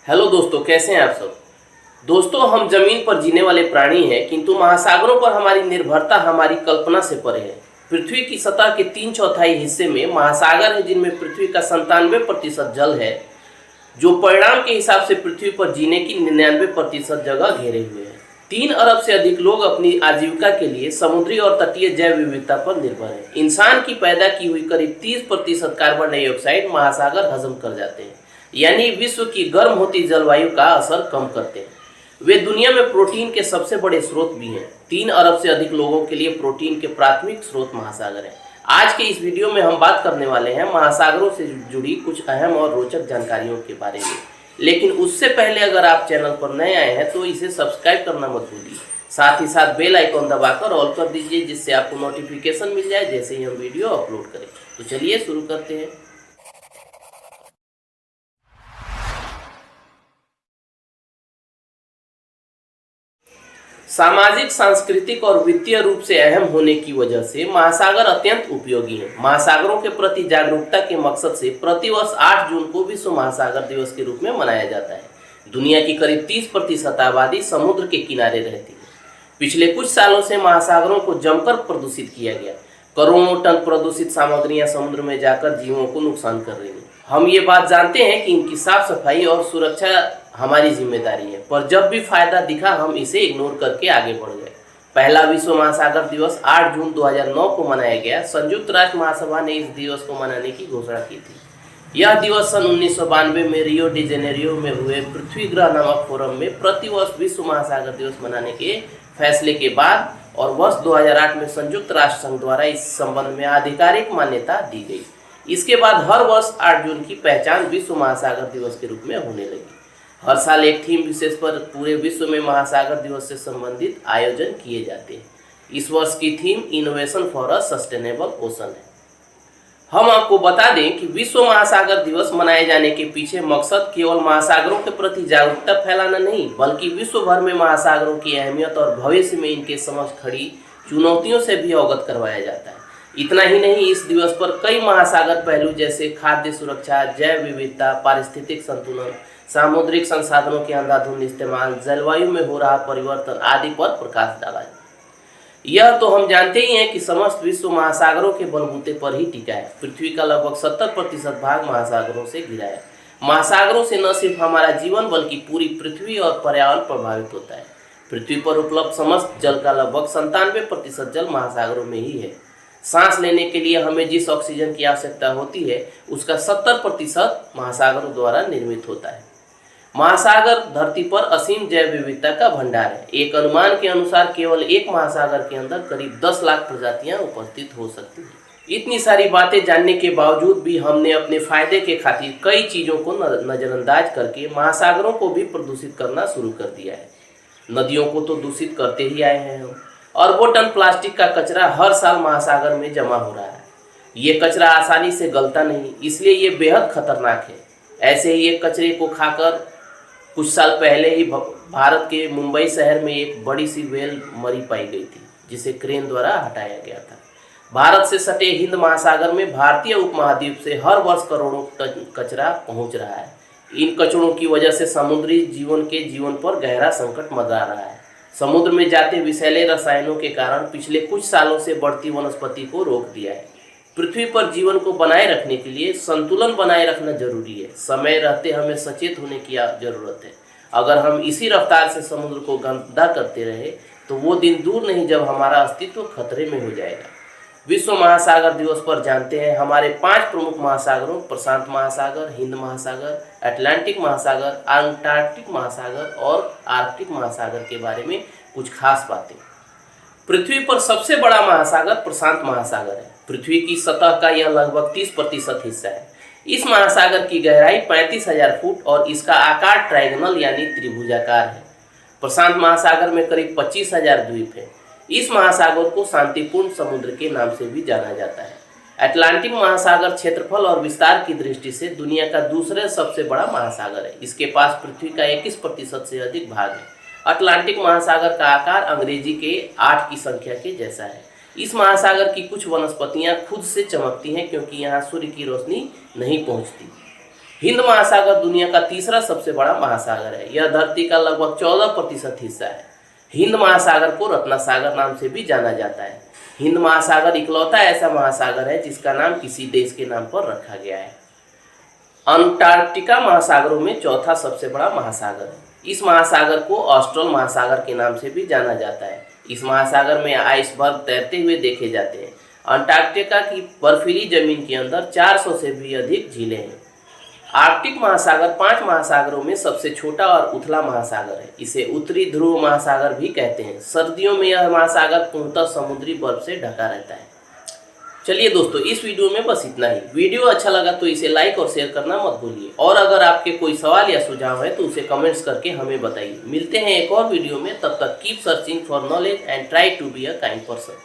Hello दोस्तों, कैसे हैं आप सब। दोस्तों, हम जमीन पर जीने वाले प्राणी हैं, किंतु महासागरों पर हमारी निर्भरता हमारी कल्पना से परे है। पृथ्वी की सतह के 3/4 हिस्से में महासागर है, जिनमें पृथ्वी का 97% जल है, जो परिणाम के हिसाब से पृथ्वी पर जीने की 99% जगह घेरे हुए हैं। 3 अरब से अधिक लोग अपनी आजीविका के लिए समुद्री और तटीय जैव विविधता पर निर्भर हैं। इंसान की पैदा की हुई करीब 30% कार्बन डाइऑक्साइड महासागर हजम कर जाते हैं, यानी विश्व की गर्म होती जलवायु का असर कम करते हैं। वे दुनिया में प्रोटीन के सबसे बड़े स्रोत भी हैं। 3 अरब से अधिक लोगों के लिए प्रोटीन के प्राथमिक स्रोत महासागर हैं। आज के इस वीडियो में हम बात करने वाले हैं महासागरों से जुड़ी कुछ अहम और रोचक जानकारियों के बारे में। लेकिन उससे पहले अगर आप चैनल पर नए आए हैं तो इसे सब्सक्राइब करना मत भूलिए। साथ ही साथ बेल आइकॉन दबाकर ऑल कर दीजिए, जिससे आपको नोटिफिकेशन मिल जाए जैसे ही हम वीडियो अपलोड करें। तो चलिए शुरू करते हैं। सामाजिक, सांस्कृतिक और वित्तीय रूप से अहम होने की वजह से महासागर अत्यंत उपयोगी हैं। महासागरों के प्रति जागरूकता के मकसद से प्रतिवर्ष 8 जून को विश्व महासागर दिवस के रूप में मनाया जाता है। दुनिया की करीब 30% आबादी समुद्र के किनारे रहती है। पिछले कुछ सालों से महासागरों को जमकर प्रदूषित किया गया। करोड़ों टन प्रदूषित सामग्रियां समुद्र में जाकर जीवों को नुकसान कर रही हैं। हम ये बात जानते हैं कि इनकी साफ सफाई और सुरक्षा हमारी जिम्मेदारी है, पर जब भी फायदा दिखा हम इसे इग्नोर करके आगे बढ़ गए। पहला विश्व महासागर दिवस 8 जून 2009 को मनाया गया। संयुक्त राष्ट्र महासभा ने इस दिवस को मनाने की घोषणा की थी। यह दिवस सन 1992 में रियो डी जेनेरियो में हुए पृथ्वी ग्रह नामक फोरम में प्रतिवर्ष विश्व महासागर दिवस मनाने के फैसले के बाद और वर्ष 2008 में संयुक्त राष्ट्र संघ द्वारा इस संबंध में आधिकारिक मान्यता दी गई। इसके बाद हर वर्ष 8 जून की पहचान विश्व महासागर दिवस के रूप में होने लगी। हर साल एक थीम विशेष पर पूरे विश्व में महासागर दिवस से संबंधित आयोजन किए जाते हैं। इस वर्ष की theme innovation for a sustainable ocean है। हम आपको बता दें कि विश्व महासागर दिवस मनाए जाने के पीछे मकसद केवल महासागरों के प्रति जागरूकता फैलाना नहीं, बल्कि विश्व भर में महासागरों की अहमियत और भविष्य में इनके समक्ष खड़ी चुनौतियों से भी अवगत करवाया जाता है। इतना ही नहीं, इस दिवस पर कई महासागर पहलू जैसे खाद्य सुरक्षा, जैव विविधता, पारिस्थितिक संतुलन, सामुद्रिक संसाधनों के अंधाधुंध इस्तेमाल, जलवायु में हो रहा परिवर्तन आदि पर प्रकाश डाला है। यह तो हम जानते ही हैं कि समस्त विश्व महासागरों के बलबूते पर ही टिका है। पृथ्वी का लगभग 70% भाग महासागरों से घिरा है। महासागरों से न सिर्फ हमारा जीवन बल्कि पूरी पृथ्वी और पर्यावरण प्रभावित होता है। पृथ्वी पर उपलब्ध समस्त जल का लगभग 97% जल महासागरों में ही है। सांस लेने के लिए हमें जिस ऑक्सीजन की आवश्यकता होती है उसका 70% महासागरों द्वारा निर्मित होता है। महासागर धरती पर असीम जैव विविधता का भंडार है। एक अनुमान के अनुसार केवल एक महासागर के अंदर करीब 10 लाख प्रजातियां उपस्थित हो सकती हैं। इतनी सारी बातें जानने के बावजूद भी हमने अपने फायदे के खातिर कई चीज़ों को नज़रअंदाज करके महासागरों को भी प्रदूषित करना शुरू कर दिया है। नदियों को तो दूषित करते ही आए हैं हम। अरबों टन प्लास्टिक का कचरा हर साल महासागर में जमा हो रहा है। ये कचरा आसानी से गलता नहीं, इसलिए ये बेहद खतरनाक है। ऐसे ही एक कचरे को खाकर कुछ साल पहले ही भारत के मुंबई शहर में एक बड़ी सी व्हेल मरी पाई गई थी, जिसे क्रेन द्वारा हटाया गया था। भारत से सटे हिंद महासागर में भारतीय उपमहाद्वीप से हर वर्ष करोड़ों टन कचरा पहुंच रहा है। इन कचरों की वजह से समुद्री जीवन के जीवन पर गहरा संकट मंडरा रहा है। समुद्र में जाते विषैले रसायनों के कारण पिछले कुछ सालों से बढ़ती वनस्पति को रोक दिया है। पृथ्वी पर जीवन को बनाए रखने के लिए संतुलन बनाए रखना जरूरी है। समय रहते हमें सचेत होने की जरूरत है। अगर हम इसी रफ्तार से समुद्र को गंदा करते रहे तो वो दिन दूर नहीं जब हमारा अस्तित्व खतरे में हो जाएगा। विश्व महासागर दिवस पर जानते हैं हमारे 5 प्रमुख महासागरों प्रशांत महासागर, हिंद महासागर, अटलांटिक महासागर, अंटार्कटिक महासागर और आर्कटिक महासागर के बारे में कुछ खास बातें। पृथ्वी पर सबसे बड़ा महासागर प्रशांत महासागर है। पृथ्वी की सतह का यह लगभग 30% हिस्सा है। इस महासागर की गहराई 35,000 फुट और इसका आकार ट्रायंगल यानी त्रिभुजाकार है। प्रशांत महासागर में करीब 25,000 द्वीप हैं। इस महासागर को शांतिपूर्ण समुद्र के नाम से भी जाना जाता है। अटलांटिक महासागर क्षेत्रफल और विस्तार की दृष्टि से दुनिया का दूसरा सबसे बड़ा महासागर है। इसके पास पृथ्वी का 21% से अधिक भाग है। अटलांटिक महासागर का आकार अंग्रेजी के 8 की संख्या के जैसा है। इस महासागर की कुछ वनस्पतियां खुद से चमकती हैं क्योंकि यहाँ सूर्य की रोशनी नहीं पहुँचती। हिंद महासागर दुनिया का तीसरा सबसे बड़ा महासागर है। यह धरती का लगभग 14% हिस्सा है। हिंद महासागर को रत्ना सागर नाम से भी जाना जाता है। हिंद महासागर इकलौता ऐसा महासागर है जिसका नाम किसी देश के नाम पर रखा गया है। अंटार्कटिका महासागरों में चौथा सबसे बड़ा महासागर है। इस महासागर को ऑस्ट्रल महासागर के नाम से भी जाना जाता है। इस महासागर में आइसबर्ग तैरते हुए देखे जाते हैं। अंटार्कटिका की बर्फीली जमीन के अंदर 400 से भी अधिक झीलें हैं। आर्कटिक महासागर 5 महासागरों में सबसे छोटा और उथला महासागर है। इसे उत्तरी ध्रुव महासागर भी कहते हैं। सर्दियों में यह महासागर पूर्णतः समुद्री बर्फ से ढका रहता है। चलिए दोस्तों, इस वीडियो में बस इतना ही। वीडियो अच्छा लगा तो इसे लाइक और शेयर करना मत भूलिए, और अगर आपके कोई सवाल या सुझाव है तो उसे कमेंट्स करके हमें बताइए। मिलते हैं एक और वीडियो में, तब तक keep searching for knowledge and try to be a kind person.